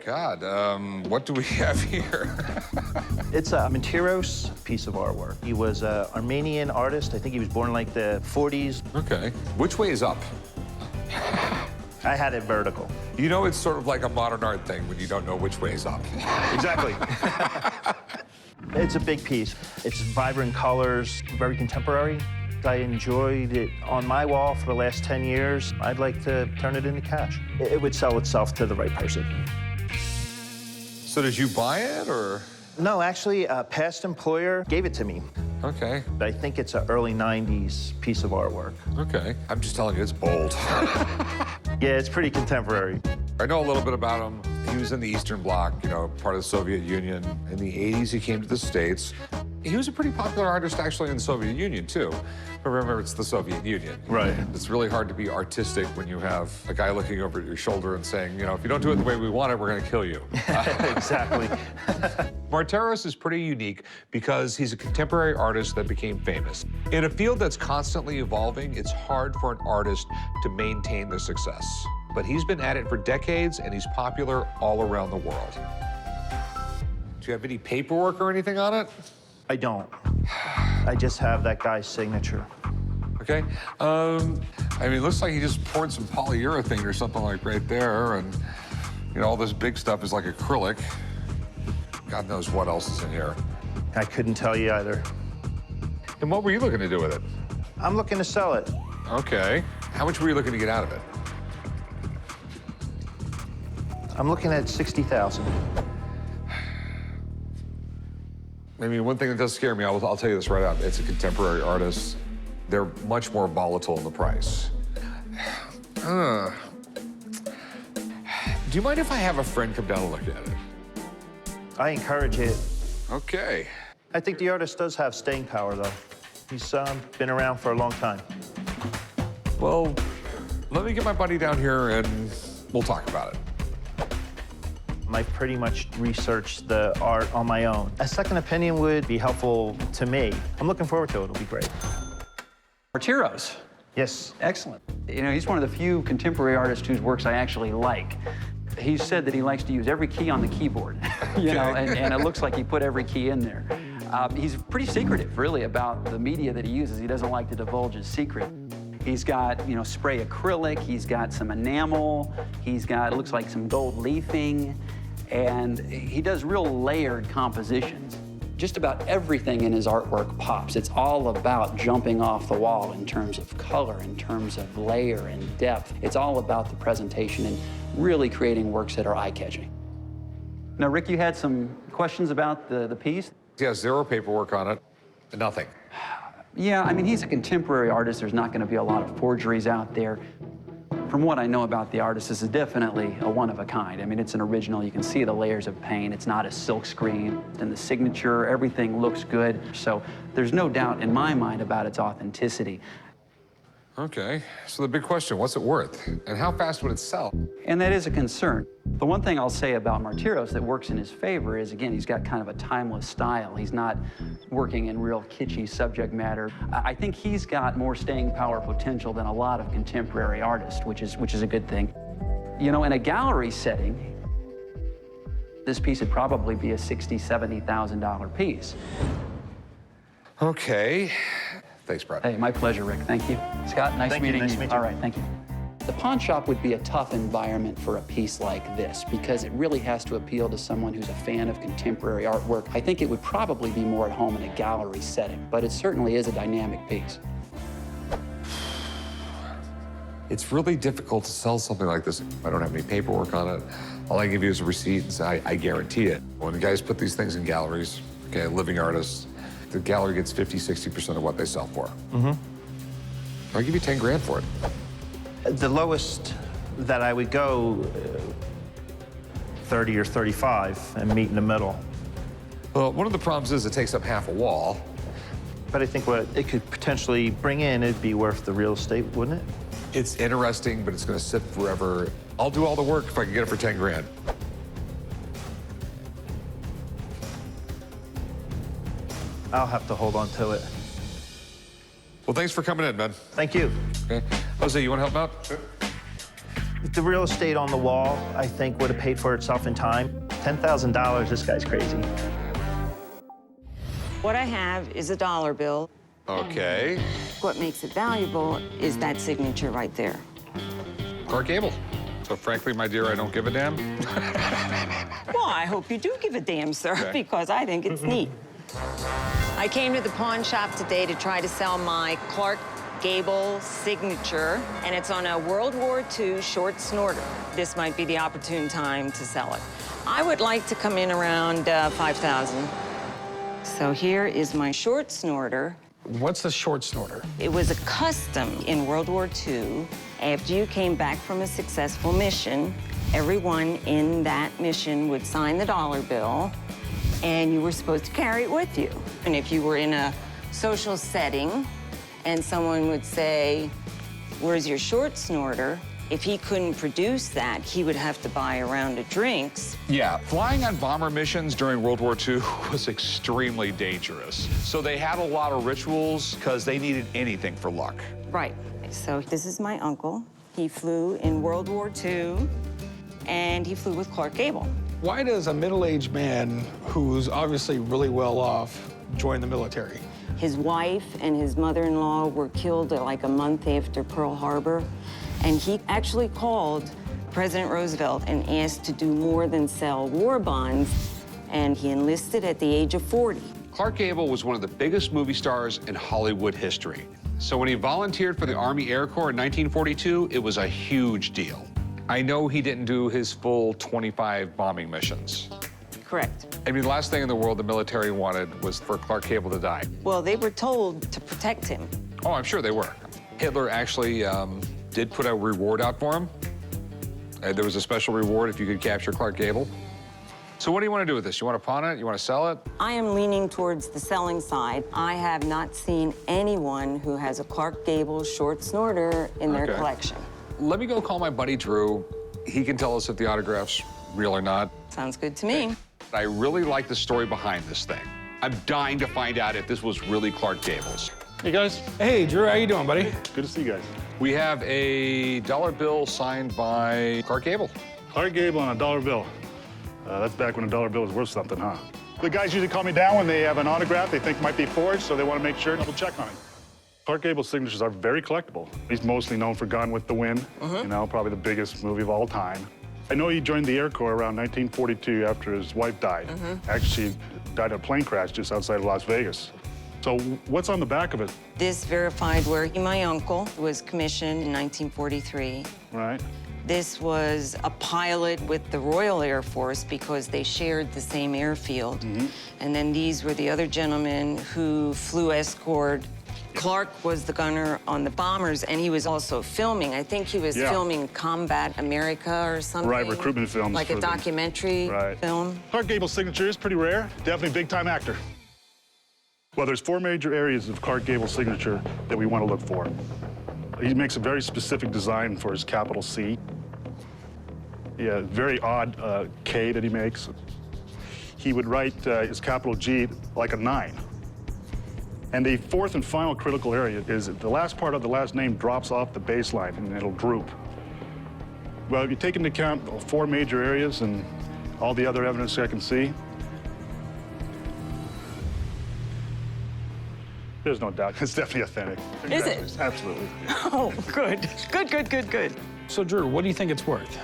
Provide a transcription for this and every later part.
God, what do we have here? It's a Martiros piece of artwork. He was an Armenian artist. I think he was born in like the 40s. Okay. Which way is up? I had it vertical. You know, it's sort of like a modern art thing when you don't know which way is up. Exactly. It's a big piece. It's vibrant colors, very contemporary. I enjoyed it on my wall for the last 10 years. I'd like to turn it into cash. It would sell itself to the right person. So did you buy it, or? No, actually, a past employer gave it to me. Okay. I think it's an early 90s piece of artwork. Okay. I'm just telling you, it's bold. Yeah, it's pretty contemporary. I know a little bit about him. He was in the Eastern Bloc, you know, part of the Soviet Union. In the 80s, he came to the States. He was a pretty popular artist, actually, in the Soviet Union, too. But remember, it's the Soviet Union. Right. It's really hard to be artistic when you have a guy looking over at your shoulder and saying, you know, if you don't do it the way we want it, we're going to kill you. Exactly. Martiros is pretty unique because he's a contemporary artist that became famous. In a field that's constantly evolving, it's hard for an artist to maintain their success. But he's been at it for decades, and he's popular all around the world. Do you have any paperwork or anything on it? I don't. I just have that guy's signature. Okay. I mean, it looks like he just poured some polyurethane or something like right there, and, you know, all this big stuff is like acrylic. God knows what else is in here. I couldn't tell you either. And what were you looking to do with it? I'm looking to sell it. Okay. How much were you looking to get out of it? I'm looking at 60,000. I mean, one thing that does scare me, I'll tell you this right out, it's a contemporary artist. They're much more volatile in the price. Do you mind if I have a friend come down and look at it? I encourage it. Okay. I think the artist does have staying power, though. He's been around for a long time. Well, let me get my buddy down here and we'll talk about it. I pretty much researched the art on my own. A second opinion would be helpful to me. I'm looking forward to it. It'll be great. Martiros. Yes. Excellent. You know, he's one of the few contemporary artists whose works I actually like. He said that he likes to use every key on the keyboard, you know, and it looks like he put every key in there. He's pretty secretive, really, about the media that he uses. He doesn't like to divulge his secret. He's got, you know, spray acrylic, he's got some enamel, he's got, it looks like some gold leafing, and he does real layered compositions. Just about everything in his artwork pops. It's all about jumping off the wall in terms of color, in terms of layer and depth. It's all about the presentation and really creating works that are eye-catching. Now, Rick, you had some questions about the piece? He has zero paperwork on it, nothing. Yeah, I mean, he's a contemporary artist. There's not going to be a lot of forgeries out there. From what I know about the artist, this is definitely a one-of-a-kind. I mean, it's an original. You can see the layers of paint. It's not a silk screen. And the signature, everything looks good. So there's no doubt in my mind about its authenticity. Okay, so the big question, what's it worth? And how fast would it sell? And that is a concern. The one thing I'll say about Martiros that works in his favor is, again, he's got kind of a timeless style. He's not working in real kitschy subject matter. I think he's got more staying power potential than a lot of contemporary artists, which is a good thing. You know, in a gallery setting, this piece would probably be a $60,000, $70,000 piece. Okay. Thanks, Brett. Hey, my pleasure, Rick. Thank you. Scott, nice meeting you. Nice to meet you. All right, thank you. The pawn shop would be a tough environment for a piece like this because it really has to appeal to someone who's a fan of contemporary artwork. I think it would probably be more at home in a gallery setting, but it certainly is a dynamic piece. It's really difficult to sell something like this. I don't have any paperwork on it. All I give you is a receipt and say, I guarantee it. When the guys put these things in galleries, okay, living artists, the gallery gets 50, 60% of what they sell for. Mm-hmm. I'll give you 10 grand for it. The lowest that I would go, 30 or 35, and meet in the middle. Well, one of the problems is it takes up half a wall. But I think what it could potentially bring in, it'd be worth the real estate, wouldn't it? It's interesting, but it's gonna sit forever. I'll do all the work if I can get it for 10 grand. I'll have to hold on to it. Well, thanks for coming in, man. Thank you. Okay. Jose, you wanna help out? Sure. The real estate on the wall, I think, would have paid for itself in time. $10,000, this guy's crazy. What I have is a dollar bill. Okay. What makes it valuable is that signature right there. Clark Gable. So frankly, my dear, I don't give a damn. Well, I hope you do give a damn, sir, Okay. because I think it's neat. I came to the pawn shop today to try to sell my Clark Gable signature, and it's on a World War II short snorter. This might be the opportune time to sell it. I would like to come in around 5,000. So here is my short snorter. What's the short snorter? It was a custom in World War II. After you came back from a successful mission, everyone in that mission would sign the dollar bill, and you were supposed to carry it with you. And if you were in a social setting and someone would say, "Where's your short snorter?" If he couldn't produce that, he would have to buy a round of drinks. Yeah, flying on bomber missions during World War II was extremely dangerous. So they had a lot of rituals because they needed anything for luck. Right. So this is my uncle. He flew in World War II, and he flew with Clark Gable. Why does a middle-aged man who's obviously really well off join the military? His wife and his mother-in-law were killed like a month after Pearl Harbor, and he actually called President Roosevelt and asked to do more than sell war bonds, and he enlisted at the age of 40. Clark Gable was one of the biggest movie stars in Hollywood history. So when he volunteered for the Army Air Corps in 1942, it was a huge deal. I know he didn't do his full 25 bombing missions. Correct. I mean, the last thing in the world the military wanted was for Clark Gable to die. Well, they were told to protect him. Oh, I'm sure they were. Hitler actually did put a reward out for him. There was a special reward if you could capture Clark Gable. So what do you want to do with this? You want to pawn it? You want to sell it? I am leaning towards the selling side. I have not seen anyone who has a Clark Gable short snorter in their Okay. collection. Let me go call my buddy Drew. He can tell us if the autograph's real or not. Sounds good to me. I really like the story behind this thing. I'm dying to find out if this was really Clark Gable's. Hey guys, Hey, Drew, how you doing, buddy? good to see you guys. We have a dollar bill signed by Clark Gable. Clark Gable on a dollar bill. That's back when a dollar bill was worth something, huh? The guys usually call me down when they have an autograph they think might be forged, so they want to make sure and double check on it. Clark Gable's signatures are very collectible. He's mostly known for Gone with the Wind, you know, probably the biggest movie of all time. I know he joined the Air Corps around 1942 after his wife died. Actually, she died in a plane crash just outside of Las Vegas. So what's on the back of it, This verified where my uncle was commissioned in 1943. right? This was a pilot with the Royal Air Force because they shared the same airfield. And then these were the other gentlemen who flew escort. Clark was the gunner on the bombers, and he was also filming. I think he was Yeah. filming Combat America or something. Right, recruitment films Like a for the- documentary Right. film. Clark Gable's signature is pretty rare. Definitely big-time actor. Well, there's 4 major areas of Clark Gable's signature that we want to look for. He makes a very specific design for his capital C. Yeah, very odd K that he makes. He would write his capital G like a 9. And the 4th and final critical area is the last part of the last name drops off the baseline and it'll droop. Well, if you take into account the 4 major areas and all the other evidence I can see, there's no doubt. It's definitely authentic. Is it? Absolutely. Oh, good. Good. So, Drew, what do you think it's worth?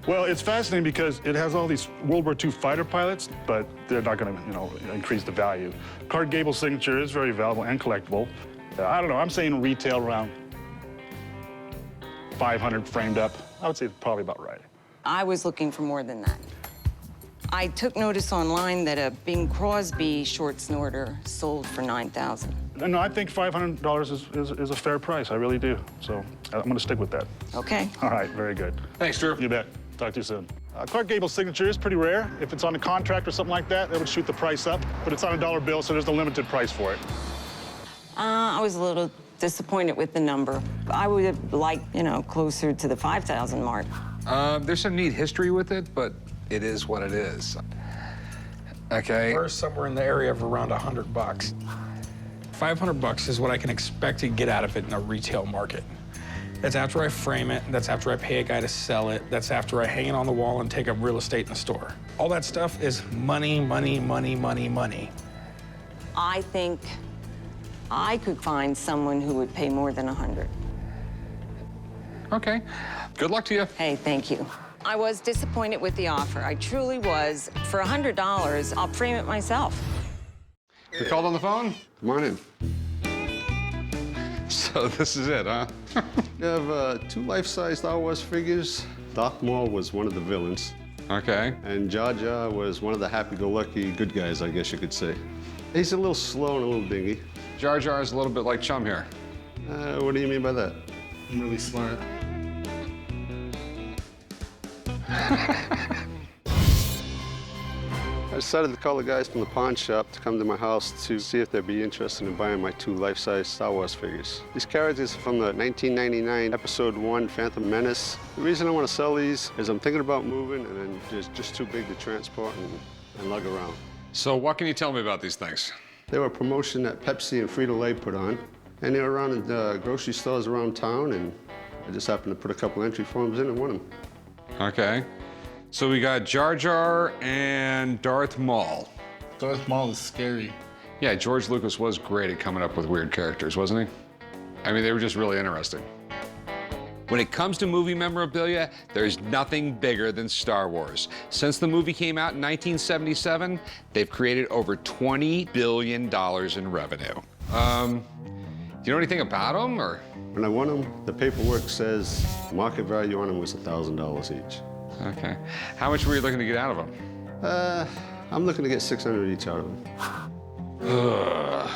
Well, it's fascinating because it has all these World War II fighter pilots, but they're not going to, you know, increase the value. Clark Gable's signature is very valuable and collectible. I don't know. I'm saying retail around 500 framed up. I would say it's probably about right. I was looking for more than that. I took notice online that a Bing Crosby short snorter sold for $9,000. No, I think $500 is a fair price. I really do. So I'm going to stick with that. Okay. All right, very good. Thanks, Drew. You bet. Talk to you soon. Clark Gable's signature is pretty rare. If it's on a contract or something like that, that would shoot the price up. But it's on a dollar bill, so there's a limited price for it. I was a little disappointed with the number. I would have liked, you know, closer to the 5,000 mark. There's some neat history with it, but it is what it is. Okay. We're somewhere in the area of around $100. $500 is what I can expect to get out of it in a retail market. That's after I frame it. That's after I pay a guy to sell it. That's after I hang it on the wall and take up real estate in the store. All that stuff is money, money, money, money, money. I think I could find someone who would pay more than 100. Okay. Good luck to you. Hey, thank you. I was disappointed with the offer. I truly was. For $100, I'll frame it myself. You called on the phone? Come on in. So this is it, huh? You have 2 life-size Star Wars figures. Darth Maul was one of the villains, Okay. and Jar Jar was one of the happy-go-lucky good guys, I guess you could say. He's a little slow and a little dingy. Jar Jar is a little bit like Chum here. What do you mean by that? I'm really smart. I decided to call the guys from the pawn shop to come to my house to see if they'd be interested in buying my 2 life-size Star Wars figures. These characters are from the 1999 Episode 1 Phantom Menace. The reason I want to sell these is I'm thinking about moving, and then they're just too big to transport and lug around. So what can you tell me about these things? They were a promotion that Pepsi and Frito-Lay put on, and they were around in grocery stores around town, and I just happened to put a couple entry forms in and won them. Okay. So we got Jar Jar and Darth Maul. Darth Maul is scary. Yeah, George Lucas was great at coming up with weird characters, wasn't he? I mean, they were just really interesting. When it comes to movie memorabilia, there's nothing bigger than Star Wars. Since the movie came out in 1977, they've created over $20 billion in revenue. Do you know anything about them, or? When I won them, the paperwork says market value on them was $1,000 each. Okay. How much were you looking to get out of them? I'm looking to get $600 each out of them. Ugh.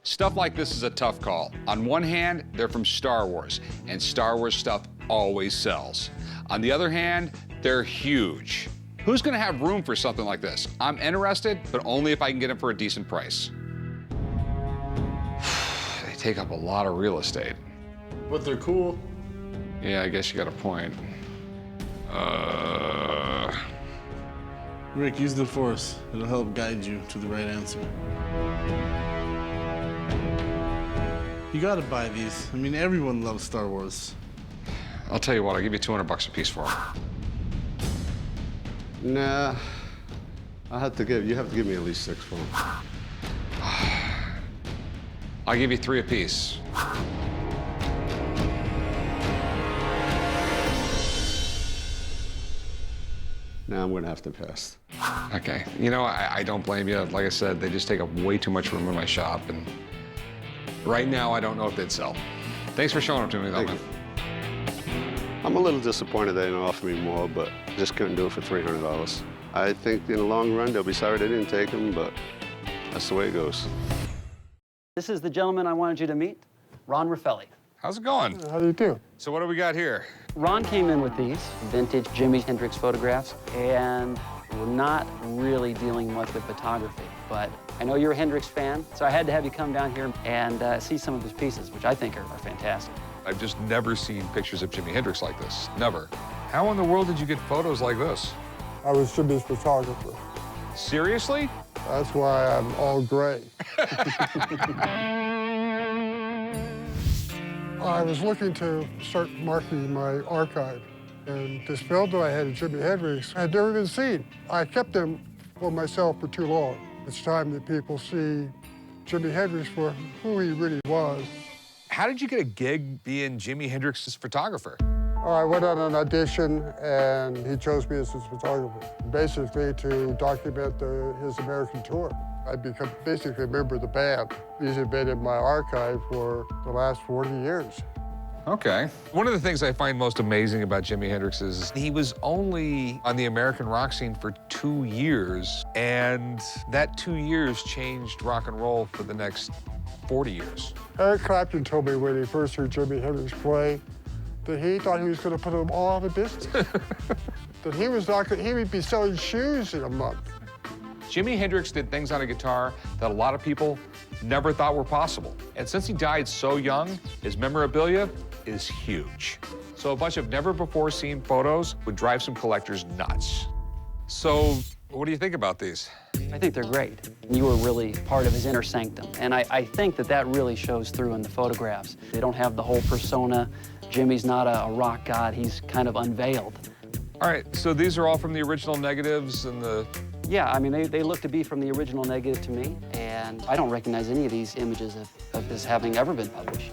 Stuff like this is a tough call. On one hand, they're from Star Wars, and Star Wars stuff always sells. On the other hand, they're huge. Who's gonna have room for something like this? I'm interested, but only if I can get them for a decent price. They take up a lot of real estate. But they're cool. Yeah, I guess you got a point. Rick, use the Force. It'll help guide you to the right answer. You gotta buy these. I mean, everyone loves Star Wars. I'll tell you what, I'll give you $200 a piece for them. Nah, you have to give me at least 6 for them. I'll give you 3 apiece. Nah, I'm gonna have to pass. Okay. You know, I don't blame you. Like I said, they just take up way too much room in my shop, and right now, I don't know if they'd sell. Thanks for showing up to me, though, man. I'm a little disappointed they didn't offer me more, but just couldn't do it for $300. I think in the long run, they'll be sorry they didn't take them, but that's the way it goes. This is the gentleman I wanted you to meet, Ron Raffelli. How's it going? How do you do? So what do we got here? Ron came in with these vintage Jimi Hendrix photographs, and we're not really dealing much with photography, but I know you're a Hendrix fan, so I had to have you come down here and see some of his pieces, which I think are fantastic. I've just never seen pictures of Jimi Hendrix like this. Never. How in the world did you get photos like this? I was Jimmy's photographer. Seriously? That's why I'm all gray. I was looking to start marketing my archive, and this film that I had of Jimi Hendrix had never been seen. I kept them for myself for too long. It's time that people see Jimi Hendrix for who he really was. How did you get a gig being Jimi Hendrix's photographer? I went on an audition, and he chose me as his photographer, basically to document his American tour. I become basically a member of the band. These have been in my archive for the last 40 years. Okay. One of the things I find most amazing about Jimi Hendrix is he was only on the American rock scene for 2 years, and that 2 years changed rock and roll for the next 40 years. Eric Clapton told me when he first heard Jimi Hendrix play that he thought he was going to put them all out of business. That he would be selling shoes in a month. Jimi Hendrix did things on a guitar that a lot of people never thought were possible. And since he died so young, his memorabilia is huge. So a bunch of never-before-seen photos would drive some collectors nuts. So, what do you think about these? I think they're great. You were really part of his inner sanctum, and I think that really shows through in the photographs. They don't have the whole persona. Jimi's not a rock god. He's kind of unveiled. All right, so these are all from the original negatives and the... Yeah, I mean, they look to be from the original negative to me, and I don't recognize any of these images of this having ever been published.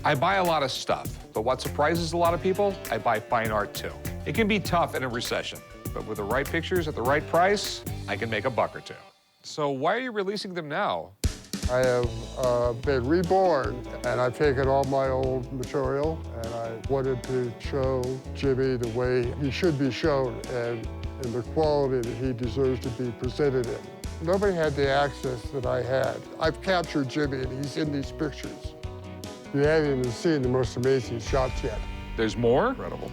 I buy a lot of stuff, but what surprises a lot of people, I buy fine art too. It can be tough in a recession, but with the right pictures at the right price, I can make a buck or two. So why are you releasing them now? I have been reborn, and I've taken all my old material, and I wanted to show Jimi the way he should be shown and the quality that he deserves to be presented in. Nobody had the access that I had. I've captured Jimi, and he's in these pictures. You haven't even seen the most amazing shots yet. There's more? Incredible.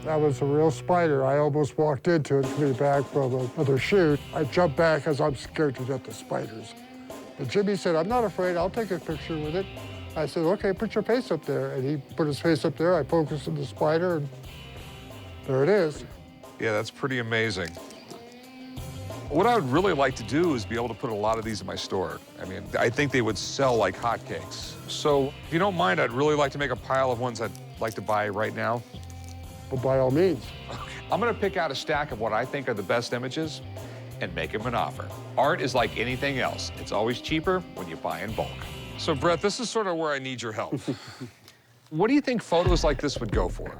That was a real spider. I almost walked into it coming back from another shoot. I jumped back because I'm scared to death of spiders. And Jimi said, I'm not afraid, I'll take a picture with it. I said, okay, put your face up there. And he put his face up there, I focused on the spider, and there it is. Yeah, that's pretty amazing. What I would really like to do is be able to put a lot of these in my store. I mean, I think they would sell like hotcakes. So if you don't mind, I'd really like to make a pile of ones I'd like to buy right now. Well, by all means. I'm gonna pick out a stack of what I think are the best images and make them an offer. Art is like anything else. It's always cheaper when you buy in bulk. So Brett, this is sort of where I need your help. What do you think photos like this would go for?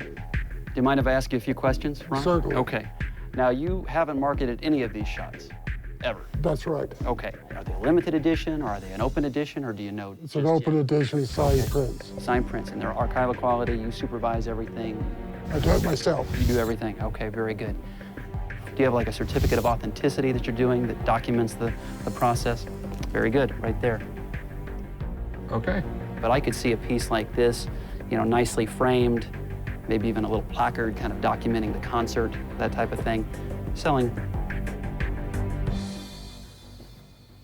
Do you mind if I ask you a few questions, Ron? Certainly. Okay. Now, you haven't marketed any of these shots, ever. That's right. Okay. Are they a limited edition, or are they an open edition, or do you know? It's an open edition signed prints. Signed prints, and they're archival quality. You supervise everything. I do it myself. You do everything. Okay, very good. Do you have like a certificate of authenticity that you're doing that documents the process? Very good, right there. Okay. But I could see a piece like this, you know, nicely framed, maybe even a little placard kind of documenting the concert, that type of thing, selling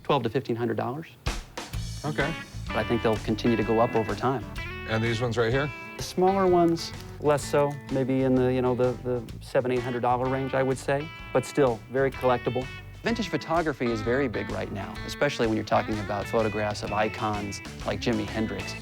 $1,200 to $1,500. Okay. But I think they'll continue to go up over time. And these ones right here? The smaller ones, less so, maybe in the, you know, the $700, $800 range, I would say, but still very collectible. Vintage photography is very big right now, especially when you're talking about photographs of icons like Jimi Hendrix.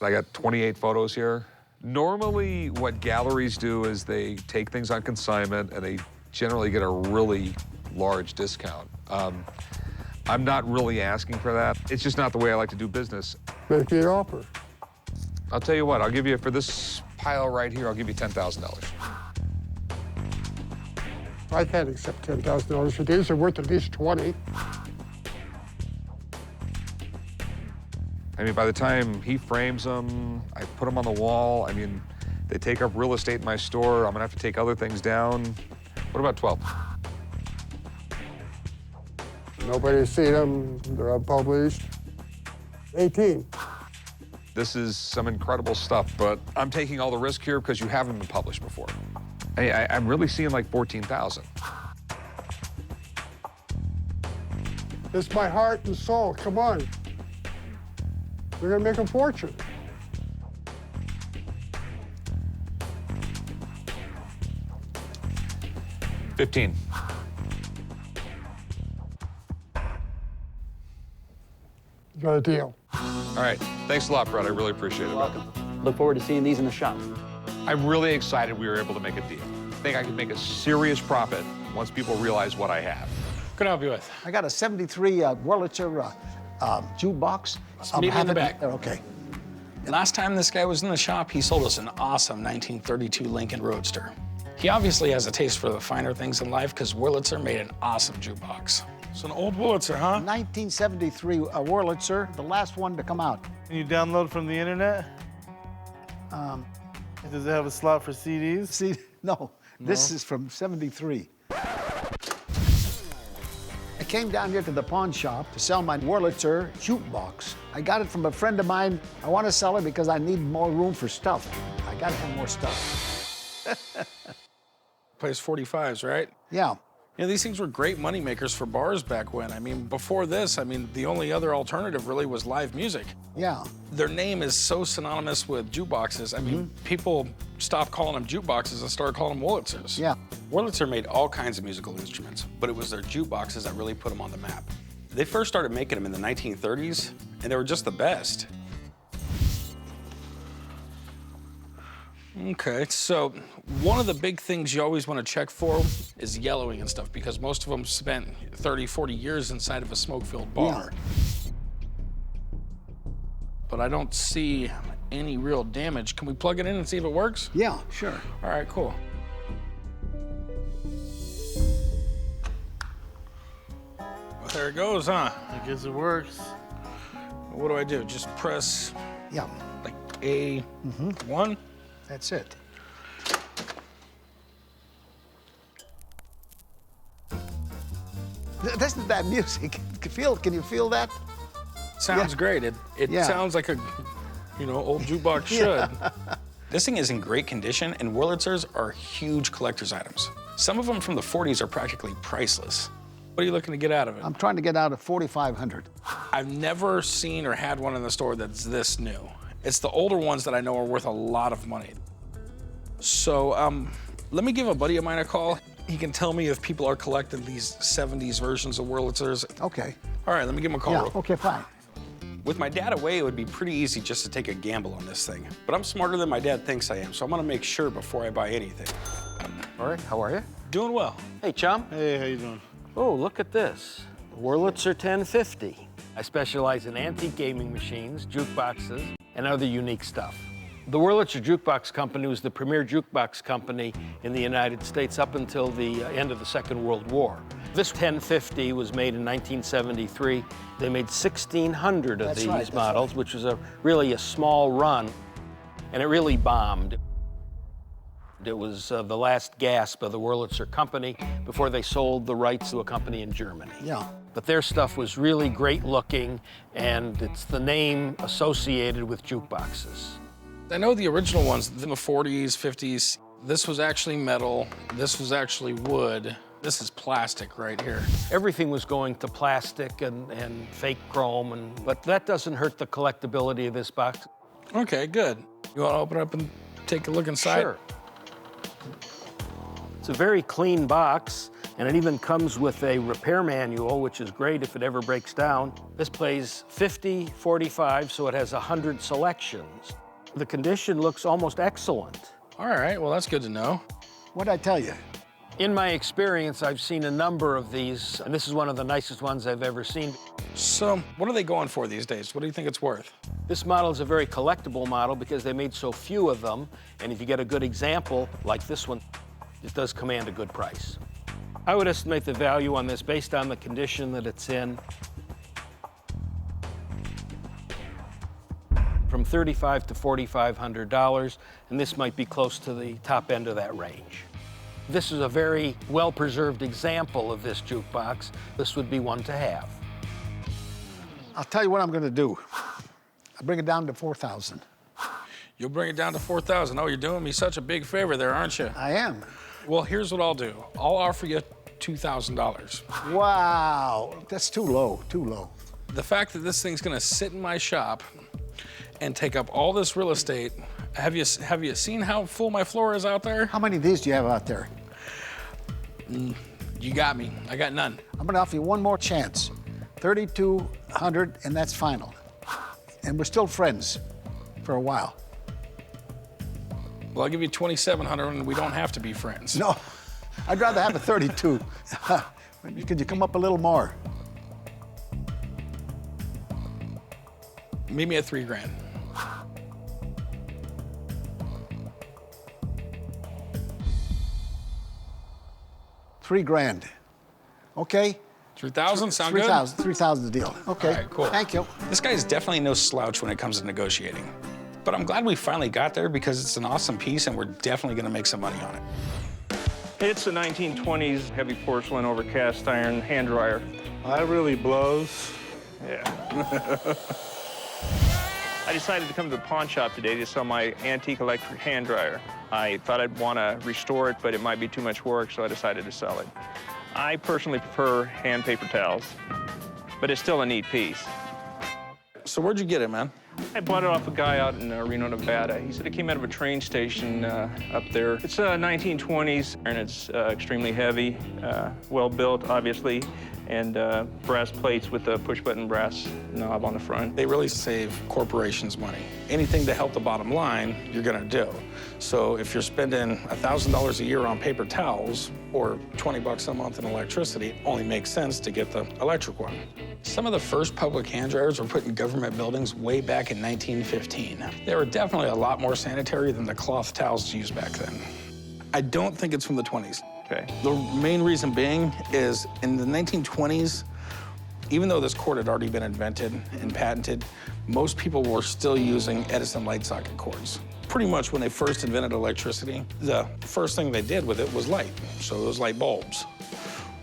I got 28 photos here. Normally, what galleries do is they take things on consignment and they generally get a really large discount. I'm not really asking for that. It's just not the way I like to do business. Make me an offer. I'll tell you what, I'll give you, for this pile right here, I'll give you $10,000. I can't accept $10,000 for these. They're worth at least 20. I mean, by the time he frames them, I put them on the wall. I mean, they take up real estate in my store. I'm gonna have to take other things down. What about 12? Nobody's seen them. They're unpublished. 18. This is some incredible stuff, but I'm taking all the risk here because you haven't been published before. I'm really seeing like 14,000. It's my heart and soul. Come on. We're gonna make a fortune. $15. Got a deal. All right, thanks a lot, Brett. I really appreciate it. You're welcome. Look forward to seeing these in the shop. I'm really excited we were able to make a deal. I think I could make a serious profit once people realize what I have. What can I help you with? I got a 73 Wurlitzer Jukebox. Meet me in the back. Okay. Last time this guy was in the shop, he sold us an awesome 1932 Lincoln Roadster. He obviously has a taste for the finer things in life because Wurlitzer made an awesome jukebox. It's an old Wurlitzer, huh? 1973 Wurlitzer, the last one to come out. Can you download from the internet? Does it have a slot for CDs? See, no, this is from 73. I came down here to the pawn shop to sell my Wurlitzer Jukebox. I got it from a friend of mine. I want to sell it because I need more room for stuff. I got to have more stuff. Plays 45s, right? Yeah. You know, these things were great money makers for bars back when. I mean, before this, I mean, the only other alternative really was live music. Yeah. Their name is so synonymous with jukeboxes. I mean, people stopped calling them jukeboxes and started calling them Wurlitzers. Yeah. Wurlitzer made all kinds of musical instruments, but it was their jukeboxes that really put them on the map. They first started making them in the 1930s, and they were just the best. Okay, so one of the big things you always want to check for is yellowing and stuff, because most of them spent 30, 40 years inside of a smoke-filled bar. Yeah. But I don't see any real damage. Can we plug it in and see if it works? Yeah, sure. All right, cool. Well, there it goes, huh? I guess it works. What do I do? Just press Yeah, like A1? that's it. Listen to that music. Can you feel that? Sounds great. It Yeah. sounds like a, you know, old jukebox should. This thing is in great condition, and Wurlitzers are huge collector's items. Some of them from the 40s are practically priceless. What are you looking to get out of it? I'm trying to get out of 4,500. I've never seen or had one in the store that's this new. It's the older ones that I know are worth a lot of money. So let me give a buddy of mine a call. He can tell me if people are collecting these 70s versions of Wurlitzers. Okay. All right, let me give him a call. Yeah, real quick. okay, fine. With my dad away, it would be pretty easy just to take a gamble on this thing. But I'm smarter than my dad thinks I am, so I'm gonna make sure before I buy anything. All right, how are you? Doing well. Hey, chum. Hey, how you doing? Oh, look at this. Wurlitzer 1050. I specialize in antique gaming machines, jukeboxes, and other unique stuff. The Wurlitzer Jukebox Company was the premier jukebox company in the United States up until the end of the Second World War. This 1050 was made in 1973. They made 1,600 of That's these right, that's models, right. which was really a small run, and it really bombed. It was the last gasp of the Wurlitzer company before they sold the rights to a company in Germany. Yeah. But their stuff was really great looking, and it's the name associated with jukeboxes. I know the original ones in the 40s, 50s, this was actually metal, this was actually wood. This is plastic right here. Everything was going to plastic and fake chrome, but that doesn't hurt the collectability of this box. Okay, good. You want to open it up and take a look inside? Sure. It's a very clean box, and it even comes with a repair manual, which is great if it ever breaks down. This plays 50, 45, so it has 100 selections. The condition looks almost excellent. All right, well, that's good to know. What'd I tell you? In my experience, I've seen a number of these, and this is one of the nicest ones I've ever seen. So, what are they going for these days? What do you think it's worth? This model is a very collectible model because they made so few of them, and if you get a good example, like this one, it does command a good price. I would estimate the value on this based on the condition that it's in, from $3,500 to $4,500, and this might be close to the top end of that range. This is a very well-preserved example of this jukebox. This would be one to have. I'll tell you what I'm gonna do. I'll bring it down to 4,000. You'll bring it down to 4,000. Oh, you're doing me such a big favor there, aren't you? I am. Well, here's what I'll do. I'll offer you $2,000. Wow, that's too low, too low. The fact that this thing's gonna sit in my shop and take up all this real estate, have you seen how full my floor is out there? How many of these do you have out there? You got me. I got none. I'm gonna offer you one more chance. 3,200, and that's final. And we're still friends for a while. Well, I'll give you 2,700 and we don't have to be friends. No, I'd rather have a 32. Could you come up a little more? Meet me at $3,000. $3,000. Okay? 3,000, sound good? 3,000 the deal. Okay. All right, cool. Thank you. This guy's definitely no slouch when it comes to negotiating. But I'm glad we finally got there because it's an awesome piece and we're definitely gonna make some money on it. It's a 1920s heavy porcelain over cast iron hand dryer. That really blows. Yeah. I decided to come to the pawn shop today to sell my antique electric hand dryer. I thought I'd want to restore it, but it might be too much work, so I decided to sell it. I personally prefer hand paper towels, but it's still a neat piece. So where'd you get it, man? I bought it off a guy out in Reno, Nevada. He said it came out of a train station up there. It's 1920s, and it's extremely heavy, well-built, obviously, and brass plates with a push-button brass knob on the front. They really save corporations money. Anything to help the bottom line, you're gonna do. So if you're spending $1,000 a year on paper towels or 20 bucks a month in electricity, it only makes sense to get the electric one. Some of the first public hand dryers were put in government buildings way back in 1915. They were definitely a lot more sanitary than the cloth towels used back then. I don't think it's from the 20s. Okay. The main reason being is in the 1920s, even though this cord had already been invented and patented, most people were still using Edison light socket cords. Pretty much when they first invented electricity, the first thing they did with it was light, so those light bulbs.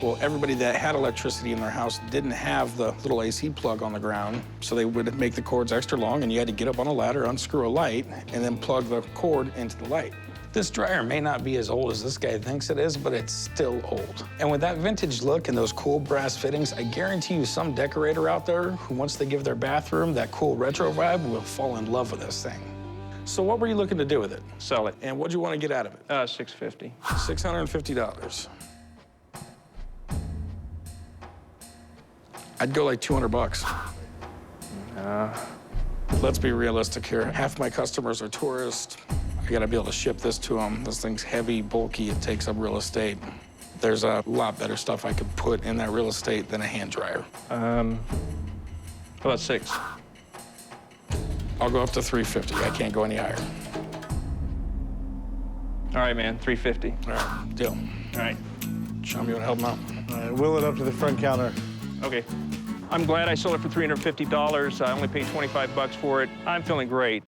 Well, everybody that had electricity in their house didn't have the little AC plug on the ground, so they would make the cords extra long, and you had to get up on a ladder, unscrew a light, and then plug the cord into the light. This dryer may not be as old as this guy thinks it is, but it's still old. And with that vintage look and those cool brass fittings, I guarantee you some decorator out there who wants to give their bathroom that cool retro vibe will fall in love with this thing. So what were you looking to do with it? Sell it. And what'd you want to get out of it? $650. $650. I'd go like 200 bucks. Let's be realistic here. Half my customers are tourists. I gotta be able to ship this to them. This thing's heavy, bulky, it takes up real estate. There's a lot better stuff I could put in that real estate than a hand dryer. About 6. I'll go up to 350. I can't go any higher. All right, man, 350. All right, deal. All right. Sean, you wanna help him out? All right, wheel it up to the front counter. Okay. I'm glad I sold it for $350. I only paid 25 bucks for it. I'm feeling great.